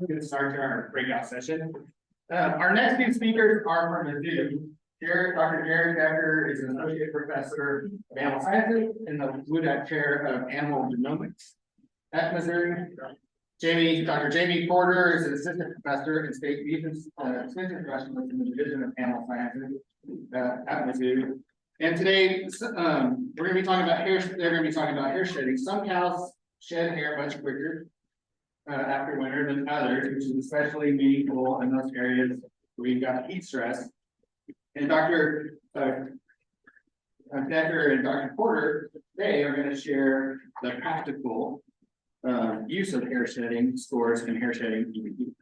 Good start to our breakout session. Our next two speakers are from Mizzou. Dr. Jared Decker is an associate professor of animal sciences in the Woodard Chair of Animal Genomics at Mizzou. Dr. Jamie Porter is an assistant professor and state extension specialist in the Division of Animal Sciences at Mizzou. And today, we're going to be talking about hair. They're going to be talking about hair shedding. Some cows shed hair much quicker after winter than others, which is especially meaningful in those areas where we've got heat stress. And Dr. Decker and Dr. Porter, they are going to share the practical use of hair shedding scores and hair shedding EPDs.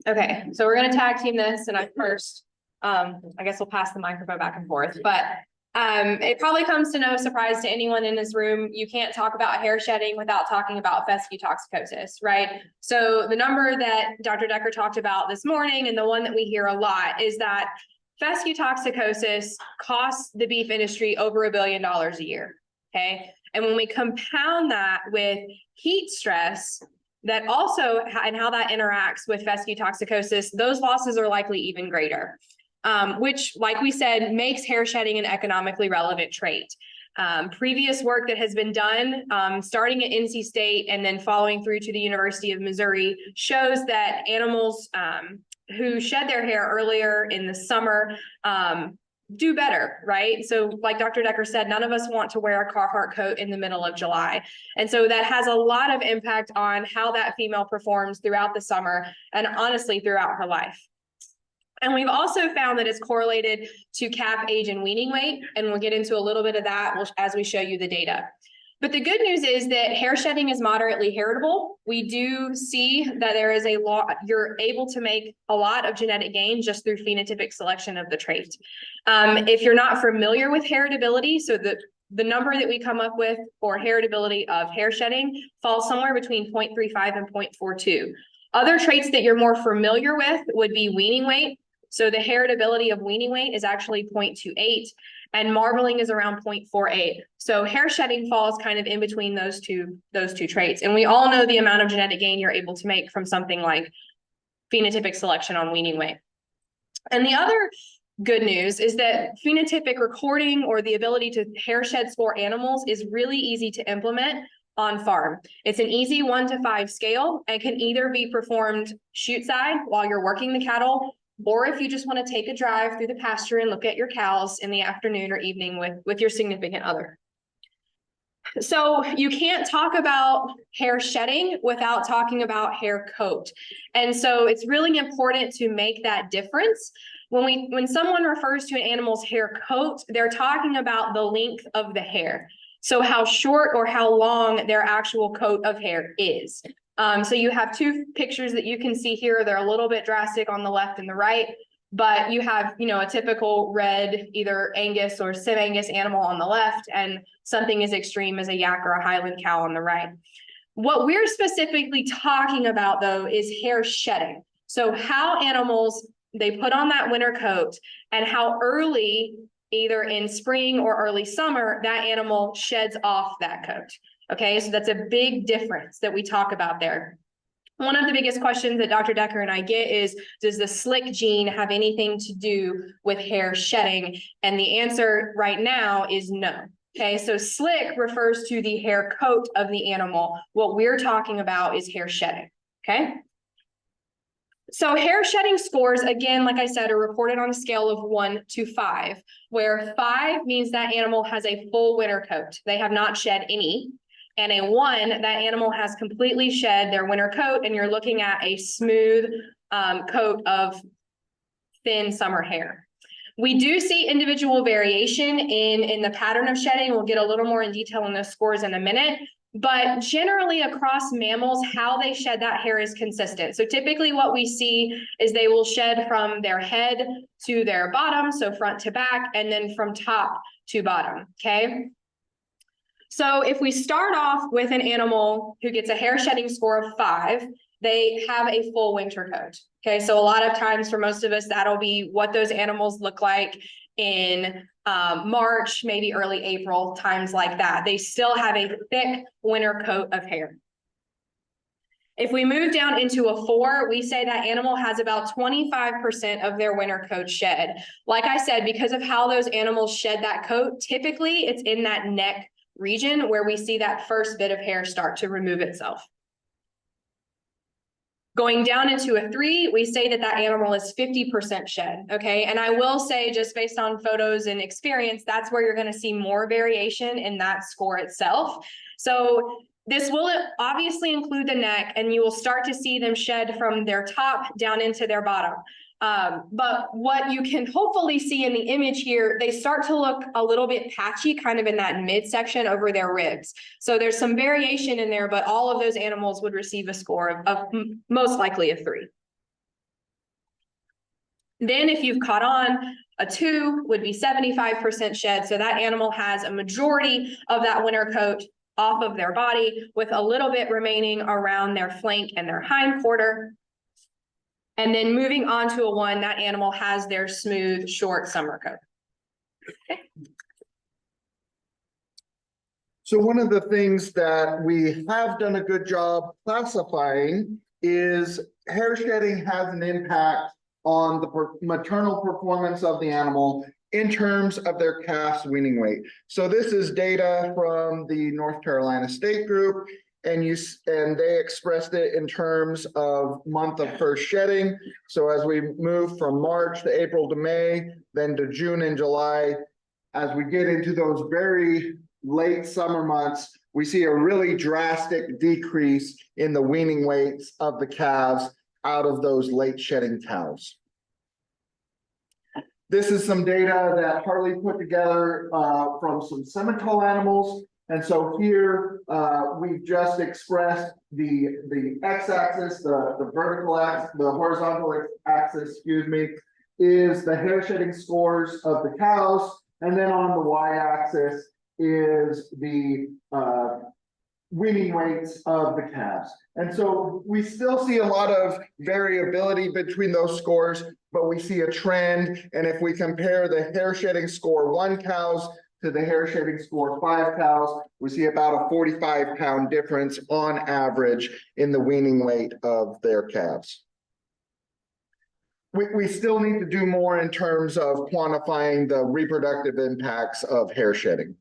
Okay, so we're going to tag team this, and I first, I guess we'll pass the microphone back and forth, but it probably comes to no surprise to anyone in this room. You can't talk about hair shedding without talking about fescue toxicosis, right? So the number that Dr. Decker talked about this morning, and the one that we hear a lot, is that fescue toxicosis costs the beef industry over $1 billion a year, okay? And when we compound that with heat stress, that also, and how that interacts with fescue toxicosis, those losses are likely even greater, which, like we said, makes hair shedding an economically relevant trait. Previous work that has been done, starting at NC State and then following through to the University of Missouri, shows that animals who shed their hair earlier in the summer do better, right? So like Dr. Decker said, none of us want to wear a Carhartt coat in the middle of July. And so that has a lot of impact on how that female performs throughout the summer and honestly throughout her life. And we've also found that it's correlated to calf age and weaning weight. And we'll get into a little bit of that as we show you the data. But the good news is that hair shedding is moderately heritable. We do see that there is a lot, you're able to make a lot of genetic gain just through phenotypic selection of the trait. If you're not familiar with heritability, so the number that we come up with for heritability of hair shedding falls somewhere between 0.35 and 0.42. Other traits that you're more familiar with would be weaning weight. So the heritability of weaning weight is actually 0.28. And marbling is around 0.48. So hair shedding falls kind of in between those two traits. And we all know the amount of genetic gain you're able to make from something like phenotypic selection on weaning weight. And the other good news is that phenotypic recording, or the ability to hair shed score animals, is really easy to implement on farm. It's an easy 1 to 5 scale and can either be performed chute side while you're working the cattle, or if you just want to take a drive through the pasture and look at your cows in the afternoon or evening with your significant other. So you can't talk about hair shedding without talking about hair coat. And so it's really important to make that difference. When someone refers to an animal's hair coat, they're talking about the length of the hair. So how short or how long their actual coat of hair is. So you have two pictures that you can see here. They're a little bit drastic on the left and the right, but you have, a typical red, either Angus or Sim-Angus animal on the left, and something as extreme as a yak or a Highland cow on the right. What we're specifically talking about, though, is hair shedding. So how animals, they put on that winter coat, and how early, either in spring or early summer, that animal sheds off that coat. Okay, so that's a big difference that we talk about there. One of the biggest questions that Dr. Decker and I get is, does the slick gene have anything to do with hair shedding? And the answer right now is no. Okay, so slick refers to the hair coat of the animal. What we're talking about is hair shedding, okay? So hair shedding scores, again, like I said, are reported on a scale of 1 to 5, where 5 means that animal has a full winter coat. They have not shed any. And a 1, that animal has completely shed their winter coat, and you're looking at a smooth coat of thin summer hair. We do see individual variation in the pattern of shedding. We'll get a little more in detail on those scores in a minute. But generally across mammals, how they shed that hair is consistent. So typically what we see is they will shed from their head to their bottom, so front to back, and then from top to bottom, okay? So if we start off with an animal who gets a hair shedding score of 5, they have a full winter coat. Okay, so a lot of times for most of us, that'll be what those animals look like in March, maybe early April, times like that. They still have a thick winter coat of hair. If we move down into a 4, we say that animal has about 25% of their winter coat shed. Like I said, because of how those animals shed that coat, typically it's in that neck region where we see that first bit of hair start to remove itself. Going down into a 3, we say that that animal is 50% shed, okay? And I will say, just based on photos and experience, that's where you're gonna see more variation in that score itself. So this will obviously include the neck, and you will start to see them shed from their top down into their bottom. But what you can hopefully see in the image here, they start to look a little bit patchy, kind of in that midsection over their ribs. So there's some variation in there, but all of those animals would receive a score of most likely a 3. Then if you've caught on, a 2 would be 75% shed. So that animal has a majority of that winter coat off of their body, with a little bit remaining around their flank and their hind quarter. And then moving on to a 1, that animal has their smooth, short summer coat. Okay. So one of the things that we have done a good job classifying is hair shedding has an impact on the maternal performance of the animal in terms of their calf's weaning weight. So this is data from the North Carolina State Group, and they expressed it in terms of month of first shedding. So as we move from March to April to May, then to June and July, as we get into those very late summer months, we see a really drastic decrease in the weaning weights of the calves out of those late shedding cows. This is some data that Harley put together from some Simmental animals. And so here we've just expressed the x-axis, the vertical axis, the horizontal axis, excuse me, is the hair shedding scores of the cows. And then on the y-axis is the weaning weights of the calves. And so we still see a lot of variability between those scores, but we see a trend. And if we compare the hair shedding score 1 cows to the hair shedding score 5 cows, we see about a 45-pound difference on average in the weaning weight of their calves. We still need to do more in terms of quantifying the reproductive impacts of hair shedding.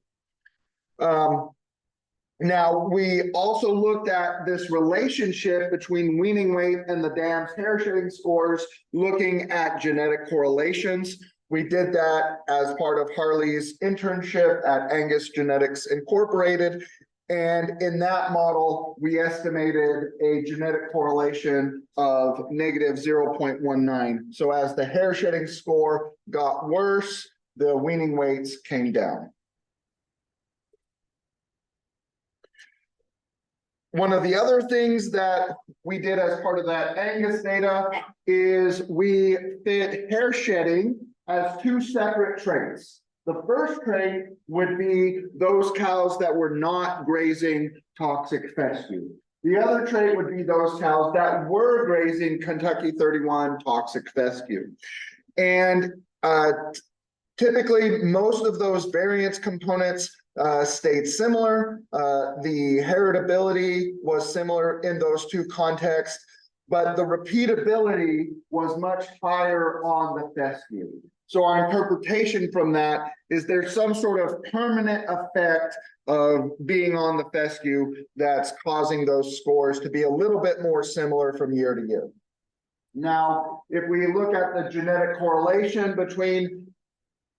Now, we also looked at this relationship between weaning weight and the dam's hair shedding scores, looking at genetic correlations. We did that as part of Harley's internship at Angus Genetics Incorporated. And in that model, we estimated a genetic correlation of negative 0.19. So as the hair shedding score got worse, the weaning weights came down. One of the other things that we did as part of that Angus data is we fit hair shedding as 2 separate traits. The first trait would be those cows that were not grazing toxic fescue. The other trait would be those cows that were grazing Kentucky 31 toxic fescue. And typically, most of those variance components stayed similar. The heritability was similar in those 2 contexts, but the repeatability was much higher on the fescue. So our interpretation from that is there's some sort of permanent effect of being on the fescue that's causing those scores to be a little bit more similar from year to year. Now, if we look at the genetic correlation between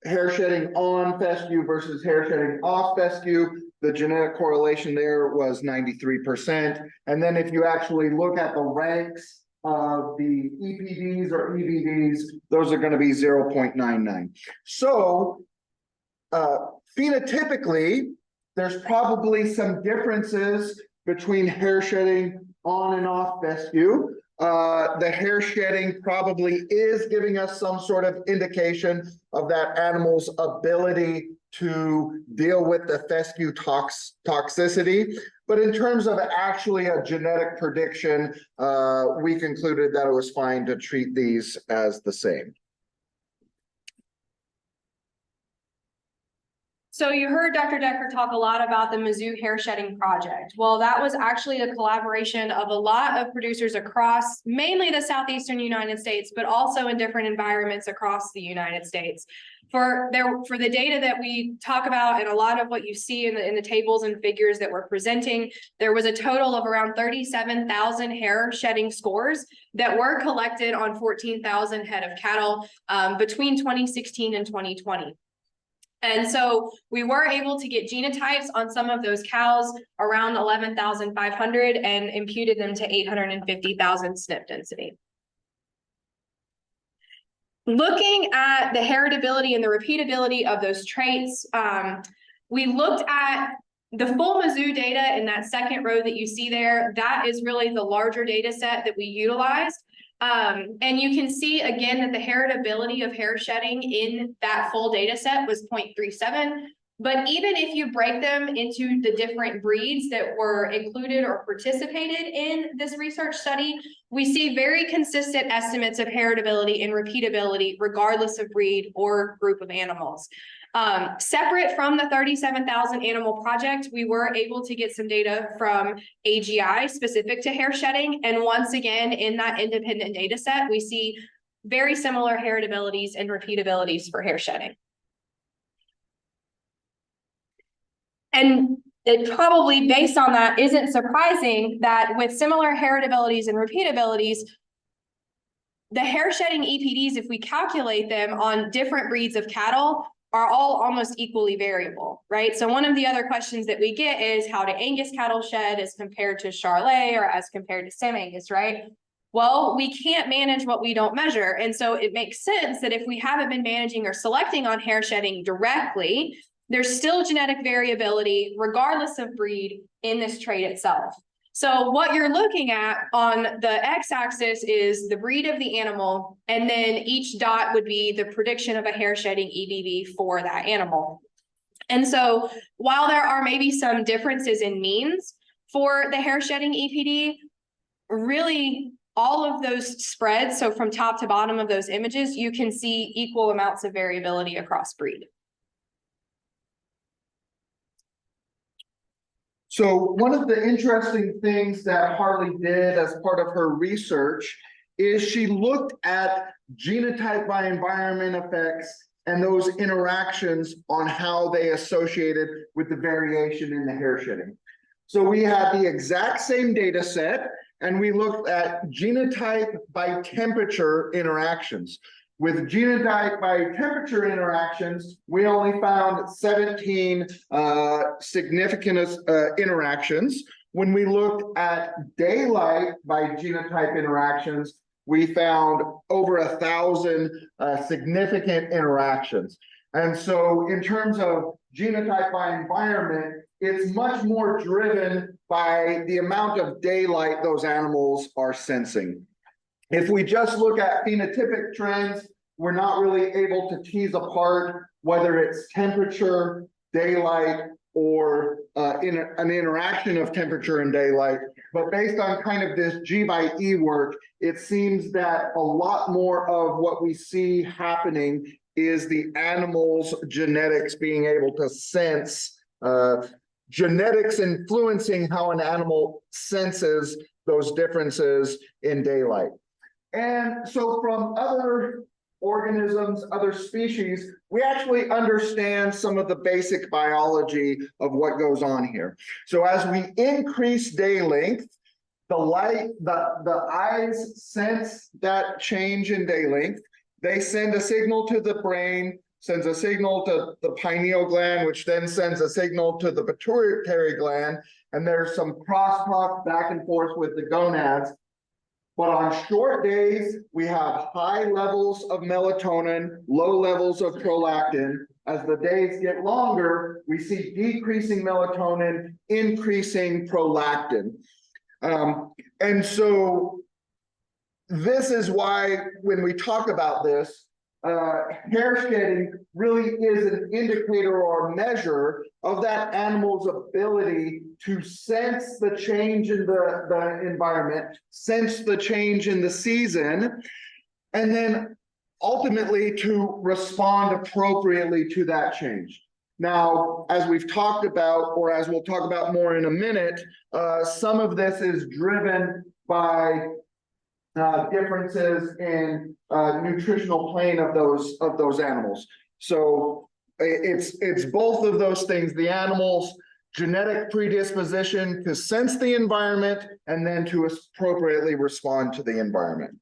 hair shedding on fescue versus hair shedding off fescue, the genetic correlation there was 93%. And then if you actually look at the ranks of the EPDs or EPDs, those are going to be 0.99. So phenotypically, there's probably some differences between hair shedding on and off fescue. The hair shedding probably is giving us some sort of indication of that animal's ability to deal with the fescue toxicity. But in terms of actually a genetic prediction, we concluded that it was fine to treat these as the same. So you heard Dr. Decker talk a lot about the Mizzou hair shedding project. Well, that was actually a collaboration of a lot of producers across mainly the southeastern United States, but also in different environments across the United States. For the data that we talk about and a lot of what you see in the tables and figures that we're presenting, there was a total of around 37,000 hair shedding scores that were collected on 14,000 head of cattle between 2016 and 2020. And so we were able to get genotypes on some of those cows around 11,500 and imputed them to 850,000 SNP density. Looking at the heritability and the repeatability of those traits, we looked at the full Mizzou data in that second row that you see there. That is really the larger data set that we utilized. And you can see again that the heritability of hair shedding in that full data set was 0.37. But even if you break them into the different breeds that were included or participated in this research study, we see very consistent estimates of heritability and repeatability regardless of breed or group of animals. Separate from the 37,000 animal project, we were able to get some data from AGI specific to hair shedding. And once again, in that independent data set, we see very similar heritabilities and repeatabilities for hair shedding. And it probably, based on that, isn't surprising that with similar heritabilities and repeatabilities, the hair shedding EPDs, if we calculate them on different breeds of cattle, are all almost equally variable, right? So one of the other questions that we get is how do Angus cattle shed as compared to Charolais or as compared to Sam Angus, right? Well, we can't manage what we don't measure. And so it makes sense that if we haven't been managing or selecting on hair shedding directly, there's still genetic variability regardless of breed in this trait itself. So what you're looking at on the x-axis is the breed of the animal, and then each dot would be the prediction of a hair shedding EBV for that animal. And so while there are maybe some differences in means for the hair shedding EPD, really all of those spreads, so from top to bottom of those images, you can see equal amounts of variability across breed. So one of the interesting things that Harley did as part of her research is she looked at genotype by environment effects and those interactions on how they associated with the variation in the hair shedding. So we had the exact same data set, and we looked at genotype by temperature interactions. With genotype by temperature interactions, we only found 17 significant interactions. When we looked at daylight by genotype interactions, we found over 1,000 significant interactions. And so in terms of genotype by environment, it's much more driven by the amount of daylight those animals are sensing. If we just look at phenotypic trends, we're not really able to tease apart whether it's temperature, daylight, or an interaction of temperature and daylight. But based on kind of this G by E work, it seems that a lot more of what we see happening is the animal's genetics being able to sense, genetics influencing how an animal senses those differences in daylight. And so from other organisms, other species, we actually understand some of the basic biology of what goes on here. So as we increase day length, the eyes sense that change in day length. They send a signal to the brain, sends a signal to the pineal gland, which then sends a signal to the pituitary gland, and there's some crosstalk back and forth with the gonads. But on short days, we have high levels of melatonin, low levels of prolactin. As the days get longer, we see decreasing melatonin, increasing prolactin. And so this is why when we talk about this, hair shedding really is an indicator or measure of that animal's ability to sense the change in the environment, sense the change in the season, and then ultimately to respond appropriately to that change. Now, as we've talked about, or as we'll talk about more in a minute, some of this is driven by differences in nutritional plane of those animals. So it's both of those things, the animal's genetic predisposition to sense the environment and then to appropriately respond to the environment.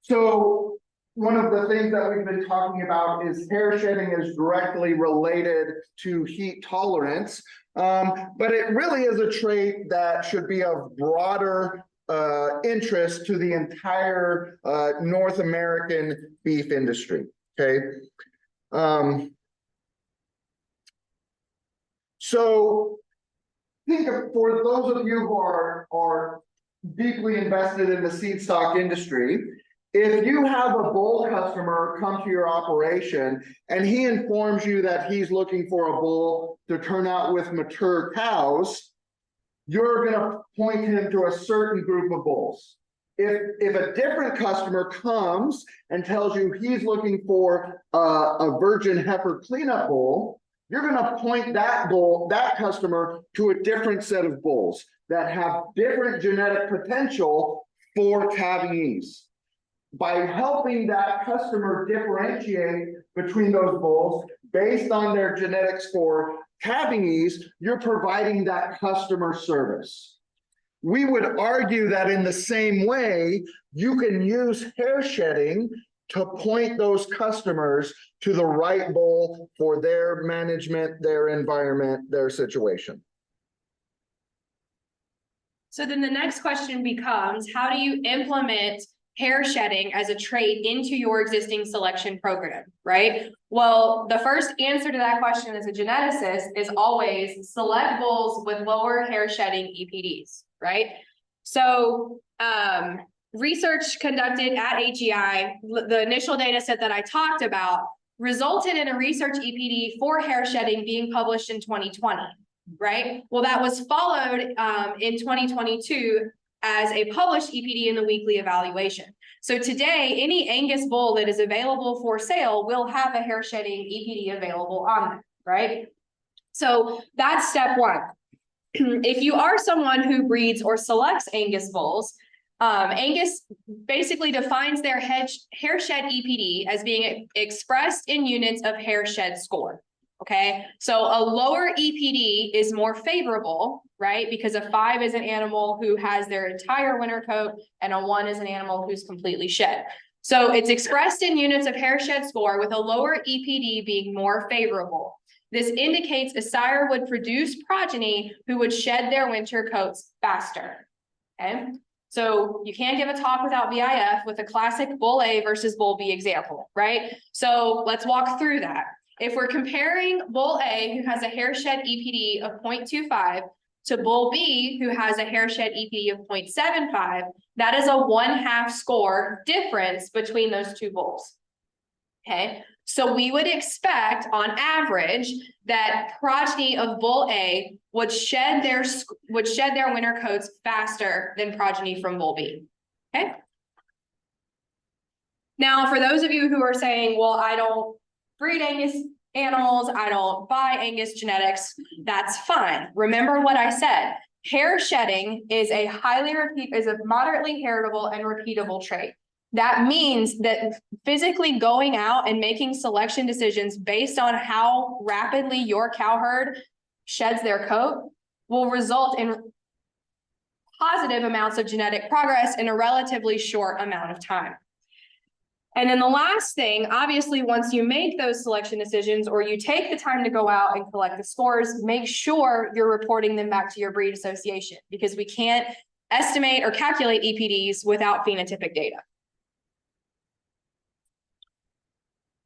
So one of the things that we've been talking about is hair shedding is directly related to heat tolerance, but it really is a trait that should be of broader interest to the entire North American beef industry, okay? So think of, for those of you who are deeply invested in the seed stock industry, if you have a bull customer come to your operation and he informs you that he's looking for a bull to turn out with mature cows, you're going to point him to a certain group of bulls. If a different customer comes and tells you he's looking for a virgin heifer cleanup bull, you're going to point that customer to a different set of bulls that have different genetic potential for calving ease. By helping that customer differentiate between those bulls based on their genetics for calving ease, you're providing that customer service. We would argue that in the same way, you can use hair shedding to point those customers to the right bull for their management, their environment, their situation. So then the next question becomes, how do you implement hair shedding as a trait into your existing selection program, right? Well, the first answer to that question as a geneticist is always select bulls with lower hair shedding EPDs, right? So research conducted at HEI, the initial data set that I talked about, resulted in a research EPD for hair shedding being published in 2020, right? Well, that was followed in 2022 as a published EPD in the weekly evaluation. So today, any Angus bull that is available for sale will have a hair shedding EPD available on them, right? So that's step one. If you are someone who breeds or selects Angus bulls, Angus basically defines their hair shed EPD as being expressed in units of hair shed score. Okay, so a lower EPD is more favorable, right? Because a 5 is an animal who has their entire winter coat and a 1 is an animal who's completely shed. So it's expressed in units of hair shed score with a lower EPD being more favorable. This indicates a sire would produce progeny who would shed their winter coats faster, okay? So you can't give a talk without VIF with a classic Bull A versus Bull B example, right? So let's walk through that. If we're comparing Bull A, who has a hair shed EPD of 0.25, to Bull B, who has a hair shed EPD of 0.75, that is a 1/2 score difference between those two bulls. Okay, so we would expect on average that progeny of Bull A would shed their winter coats faster than progeny from Bull B. Okay. Now, for those of you who are saying, well, I don't breed Angus animals, I don't buy Angus genetics, that's fine. Remember what I said. Hair shedding is a moderately heritable and repeatable trait. That means that physically going out and making selection decisions based on how rapidly your cow herd sheds their coat will result in positive amounts of genetic progress in a relatively short amount of time. And then the last thing, obviously, once you make those selection decisions or you take the time to go out and collect the scores, make sure you're reporting them back to your breed association, because we can't estimate or calculate EPDs without phenotypic data.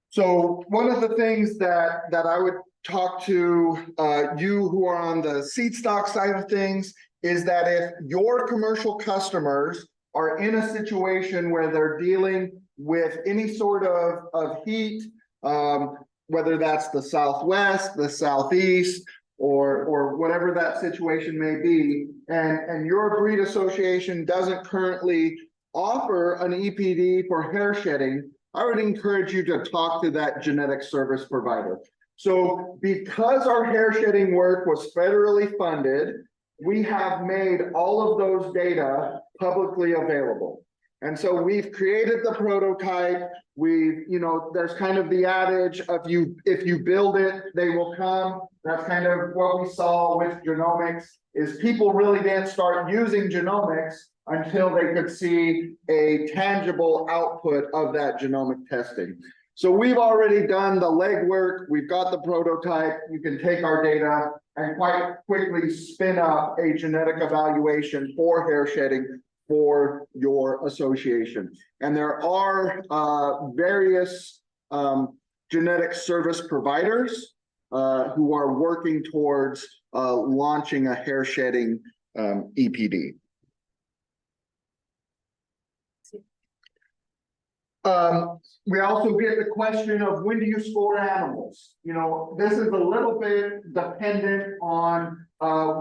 So one of the things that I would talk to you who are on the seed stock side of things is that if your commercial customers are in a situation where they're dealing with any sort of heat, whether that's the Southwest, the Southeast, or whatever that situation may be, and your breed association doesn't currently offer an EPD for hair shedding, I would encourage you to talk to that genetic service provider. So because our hair shedding work was federally funded, we have made all of those data publicly available. And so we've created the prototype. There's kind of the adage of if you build it, they will come. That's kind of what we saw with genomics, is people really didn't start using genomics until they could see a tangible output of that genomic testing. So we've already done the legwork. We've got the prototype. You can take our data and quite quickly spin up a genetic evaluation for hair shedding for your association. And there are various genetic service providers who are working towards launching a hair shedding EPD. We also get the question of, when do you score animals? This is a little bit dependent on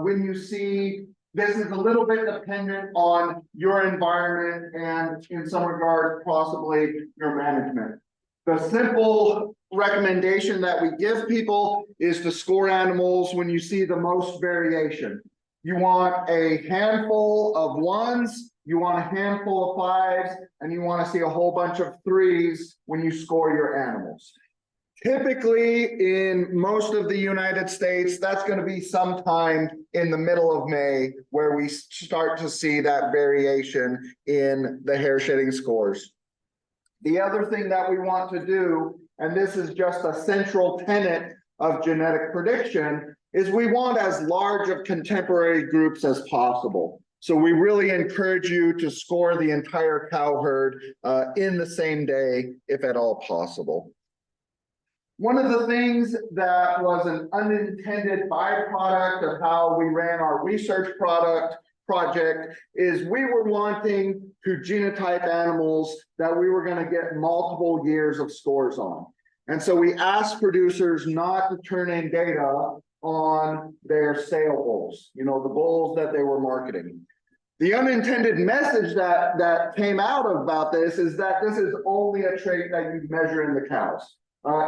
when you see, this is a little bit dependent on your environment and in some regard, possibly your management. The simple recommendation that we give people is to score animals when you see the most variation. You want a handful of ones, you want a handful of fives, and you want to see a whole bunch of threes when you score your animals. Typically, in most of the United States, that's going to be sometime in the middle of May where we start to see that variation in the hair shedding scores. The other thing that we want to do, and this is just a central tenet of genetic prediction, is we want as large of contemporary groups as possible. So we really encourage you to score the entire cow herd in the same day, if at all possible. One of the things that was an unintended byproduct of how we ran our research project is we were wanting to genotype animals that we were going to get multiple years of scores on. And so we asked producers not to turn in data on their sale bulls, the bulls that they were marketing. The unintended message that came out about this is that this is only a trait that you measure in the cows.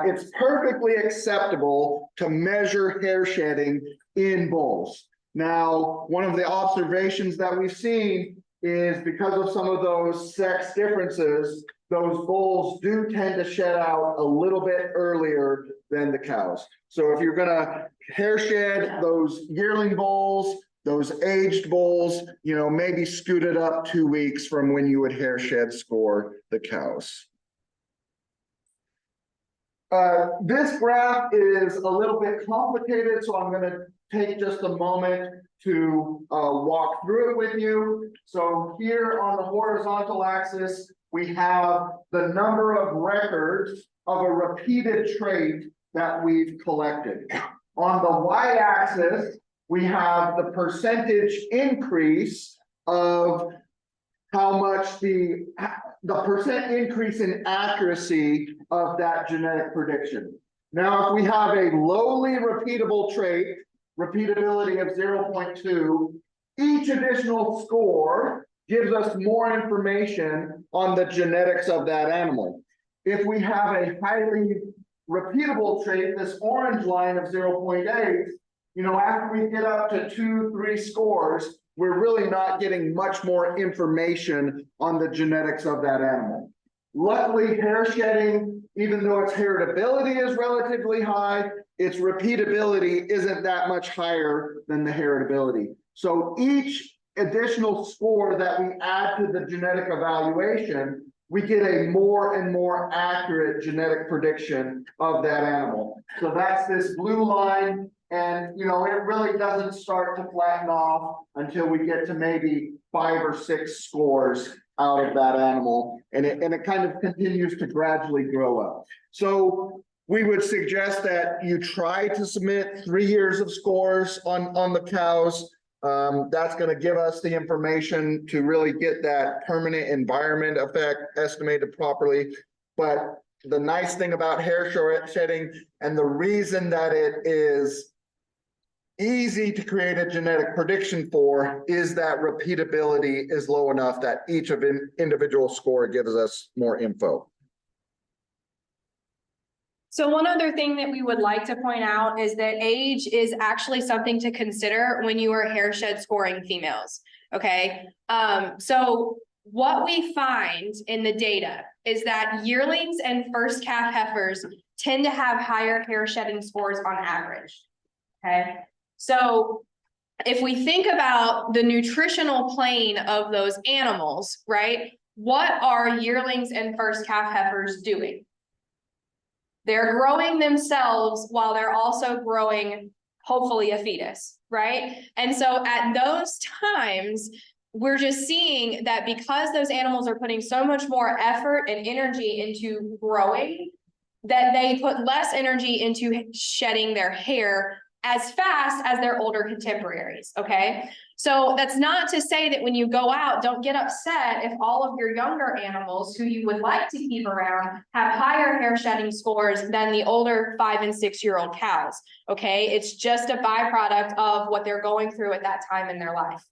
It's perfectly acceptable to measure hair shedding in bulls. Now, one of the observations that we've seen is because of some of those sex differences, those bulls do tend to shed out a little bit earlier than the cows. So if you're gonna hair shed those yearling bulls, those aged bulls, maybe scoot it up 2 weeks from when you would hair shed score the cows. This graph is a little bit complicated, so I'm going to take just a moment to walk through it with you. So here on the horizontal axis, we have the number of records of a repeated trait that we've collected. On the y-axis, we have the percentage increase of how much the percent increase in accuracy of that genetic prediction. Now, if we have a lowly repeatable trait, repeatability of 0.2, each additional score gives us more information on the genetics of that animal. If we have a highly repeatable trait, this orange line of 0.8, after we get up to 2-3 scores, we're really not getting much more information on the genetics of that animal. Luckily, hair shedding, even though its heritability is relatively high, its repeatability isn't that much higher than the heritability. So each additional score that we add to the genetic evaluation, we get a more and more accurate genetic prediction of that animal. So that's this blue line. And, it really doesn't start to flatten off until we get to maybe 5 or 6 scores out of that animal. And it kind of continues to gradually grow up. So we would suggest that you try to submit 3 years of scores on the cows. That's going to give us the information to really get that permanent environment effect estimated properly. But the nice thing about hair shedding, and the reason that it is easy to create a genetic prediction for, is that repeatability is low enough that each of individual score gives us more info. So one other thing that we would like to point out is that age is actually something to consider when you are hair shed scoring females, okay? So what we find in the data is that yearlings and first calf heifers tend to have higher hair shedding scores on average, okay? So if we think about the nutritional plane of those animals, right? What are yearlings and first calf heifers doing? They're growing themselves while they're also growing, hopefully, a fetus, right? And so at those times, we're just seeing that because those animals are putting so much more effort and energy into growing, that they put less energy into shedding their hair as fast as their older contemporaries, okay? So that's not to say that when you go out, don't get upset if all of your younger animals who you would like to keep around have higher hair shedding scores than the older 5- and 6-year-old cows, okay? It's just a byproduct of what they're going through at that time in their life.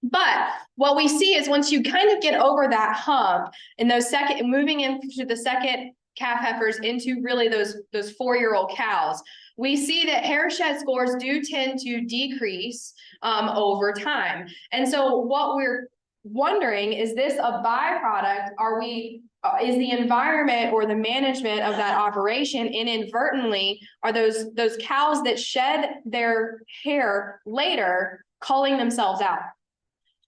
But what we see is once you kind of get over that hump and moving into the second calf heifers into really those 4-year-old cows, we see that hair shed scores do tend to decrease over time. And so what we're wondering, is this a byproduct? Is the environment or the management of that operation inadvertently, are those cows that shed their hair later culling themselves out?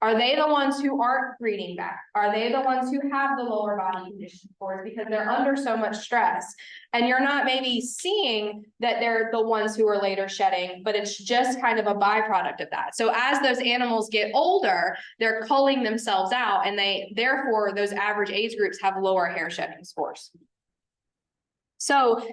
Are they the ones who aren't breeding back? Are they the ones who have the lower body condition scores because they're under so much stress? And you're not maybe seeing that they're the ones who are later shedding, but it's just kind of a byproduct of that. So as those animals get older, they're culling themselves out, and therefore those average age groups have lower hair shedding scores. So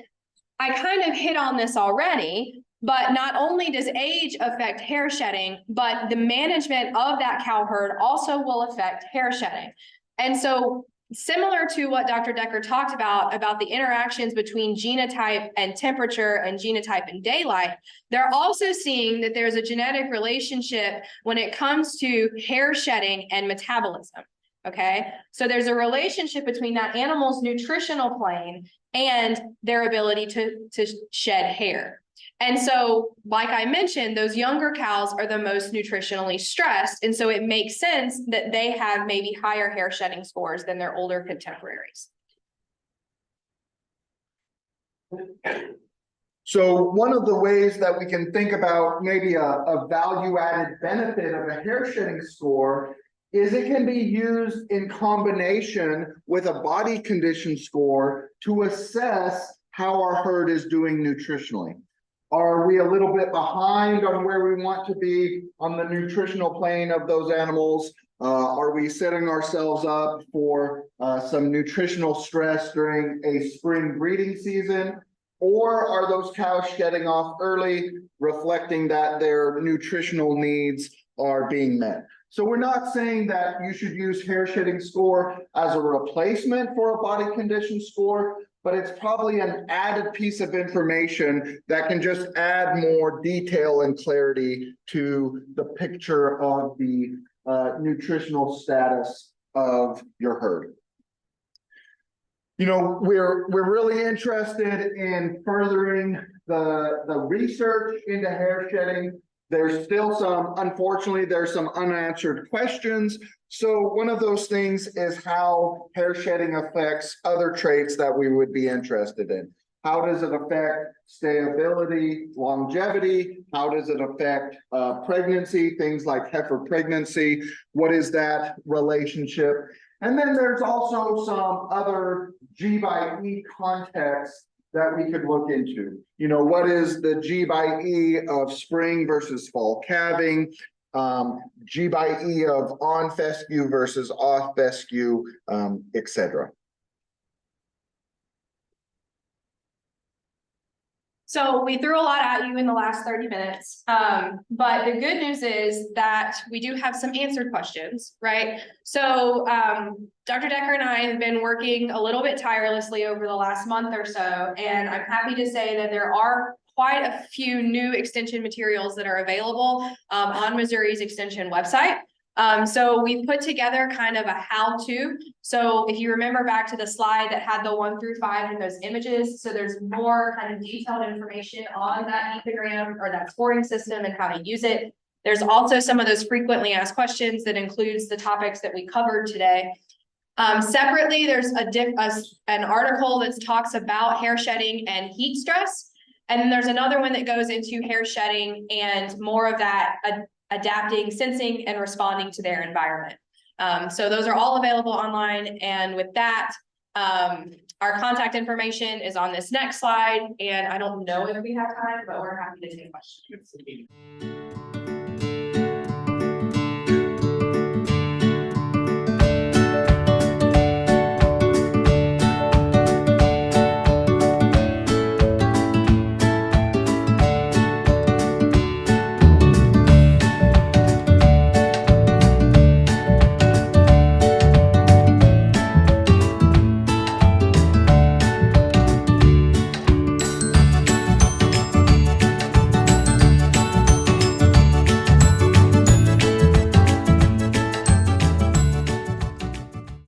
I kind of hit on this already, but not only does age affect hair shedding, but the management of that cow herd also will affect hair shedding. And so similar to what Dr. Decker talked about the interactions between genotype and temperature and genotype and daylight, they're also seeing that there's a genetic relationship when it comes to hair shedding and metabolism. Okay, so there's a relationship between that animal's nutritional plane and their ability to shed hair. And so, like I mentioned, those younger cows are the most nutritionally stressed. And so it makes sense that they have maybe higher hair shedding scores than their older contemporaries. So one of the ways that we can think about maybe a value-added benefit of a hair shedding score is it can be used in combination with a body condition score to assess how our herd is doing nutritionally. Are we a little bit behind on where we want to be on the nutritional plane of those animals? Are we setting ourselves up for some nutritional stress during a spring breeding season? Or are those cows shedding off early, reflecting that their nutritional needs are being met? So we're not saying that you should use hair shedding score as a replacement for a body condition score, but it's probably an added piece of information that can just add more detail and clarity to the picture of the nutritional status of your herd. You know, we're really interested in furthering the research into hair shedding. There's still unfortunately, there's some unanswered questions. So one of those things is how hair shedding affects other traits that we would be interested in. How does it affect stability, longevity? How does it affect pregnancy, things like heifer pregnancy? What is that relationship? And then there's also some other G/E context that we could look into. You know, what is the G/E of spring versus fall calving? G/E of on fescue versus off fescue, etc. So we threw a lot at you in the last 30 minutes. But the good news is that we do have some answered questions, right? So Dr. Decker and I have been working a little bit tirelessly over the last month or so, and I'm happy to say that there are quite a few new extension materials that are available on Missouri's extension website. So we put together kind of a how-to. So if you remember back to the slide that had the 1 through 5 and those images, so there's more kind of detailed information on that ethogram or that scoring system and how to use it. There's also some of those frequently asked questions that includes the topics that we covered today. Separately, there's an article that talks about hair shedding and heat stress. And then there's another one that goes into hair shedding and more of that adapting, sensing, and responding to their environment. So those are all available online. And with that, our contact information is on this next slide. And I don't know if we have time, but we're happy to take questions.